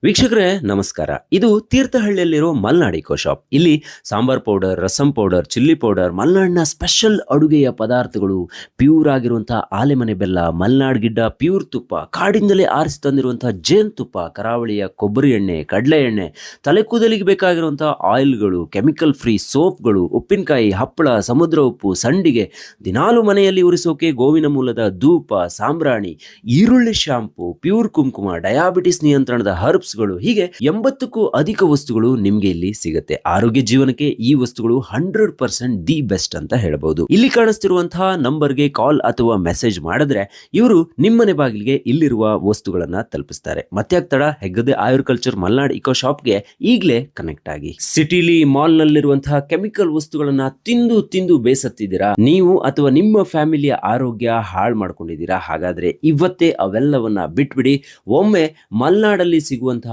ವೀಕ್ಷಕರೇ ನಮಸ್ಕಾರ. ಇದು ತೀರ್ಥಹಳ್ಳಿಯಲ್ಲಿರೋ ಮಲ್ನಾಡ್ ಇಕೋ ಶಾಪ್. ಇಲ್ಲಿ sambar powder, rasam powder, chilli powder, ಮಲ್ನಾಡಿನ ಸ್ಪೆಷಲ್ ಅಡುಗೆಯ ಪದಾರ್ಥಗಳು, ಪ್ಯೂರ್ ಆಗಿರುವಂತಹ ಆಲೆಮನೆ ಬೆಲ್ಲ, ಮಲ್ನಾಡ್ ಗಿಡ್ಡ ಪ್ಯೂರ್ ತುಪ್ಪ, ಕಾಡಿಂದಲೇ ಆರಿಸಿ ತಂದಿರುವಂತಹ ಜೇನುತುಪ್ಪ, ಕರಾವಳಿಯ ಕೊಬ್ಬರಿ ಎಣ್ಣೆ, ಕಡಲೆ ಎಣ್ಣೆ, ತಲೆ ಕೂದಲಿಗೆ ಬೇಕಾಗಿರುವಂತಹ ಆಯಿಲ್ಗಳು, ಕೆಮಿಕಲ್ ಫ್ರೀ ಸೋಪ್ಗಳು, ಉಪ್ಪಿನಕಾಯಿ, ಹಪ್ಪಳ, ಸಮುದ್ರ ಉಪ್ಪು, ಸಂಡಿಗೆ, ದಿನಾಲು ಮನೆಯಲ್ಲಿ ಉರಿಸೋಕೆ ಗೋವಿನ ಮೂಲದ ಧೂಪ, ಸಾಂಬ್ರಾಣಿ, ಈರುಳ್ಳಿ ಶಾಂಪೂ, ಪ್ಯೂರ್ ಕುಂಕುಮ, ಡಯಾಬಿಟಿಸ್ ನಿಯಂತ್ರಣದ ಹರ್ಬ್ಸ್ ಗಳು, ಹೀಗೆ 80ಕ್ಕೂ ಅಧಿಕ ವಸ್ತುಗಳು ನಿಮ್ಗೆ ಇಲ್ಲಿ ಸಿಗುತ್ತೆ. ಆರೋಗ್ಯ ಜೀವನಕ್ಕೆ ಈ ವಸ್ತುಗಳು 100% ದಿ ಬೆಸ್ಟ್ ಅಂತ ಹೇಳಬಹುದು. ಇಲ್ಲಿ ಕಾಣಿಸ್ತಿರುವಂತಹ ನಂಬರ್ಗೆ ಕಾಲ್ ಅಥವಾ ಮೆಸೇಜ್ ಮಾಡಿದ್ರೆ ಇವರು ನಿಮ್ಮನೆ ಬಾಗಿಲಿಗೆ ಇಲ್ಲಿರುವ ವಸ್ತುಗಳನ್ನ ತಲುಪಿಸ್ತಾರೆ. ಮತ್ತೆ ಆಗ್ತಡ ಹೆಗ್ಗದೆ ಆಯುರ್ಕಲ್ಚರ್ ಮಲ್ನಾಡ್ ಇಕೋ ಶಾಪ್ಗೆ ಈಗಲೇ ಕನೆಕ್ಟ್ ಆಗಿ. ಸಿಟಿಲಿ ಮಾಲ್ ನಲ್ಲಿರುವಂತಹ ಕೆಮಿಕಲ್ ವಸ್ತುಗಳನ್ನ ತಿಂದು ತಿಂದು ಬೇಸತ್ತಿದ್ದೀರಾ ನೀವು ಅಥವಾ ನಿಮ್ಮ ಫ್ಯಾಮಿಲಿಯ ಆರೋಗ್ಯ ಹಾಳು ಮಾಡ್ಕೊಂಡಿದ್ದೀರಾ? ಹಾಗಾದ್ರೆ ಇವತ್ತೇ ಅವೆಲ್ಲವನ್ನ ಬಿಟ್ಬಿಡಿ. ಒಮ್ಮೆ ಮಲ್ನಾಡಲ್ಲಿ ಸಿಗುವಂತಹ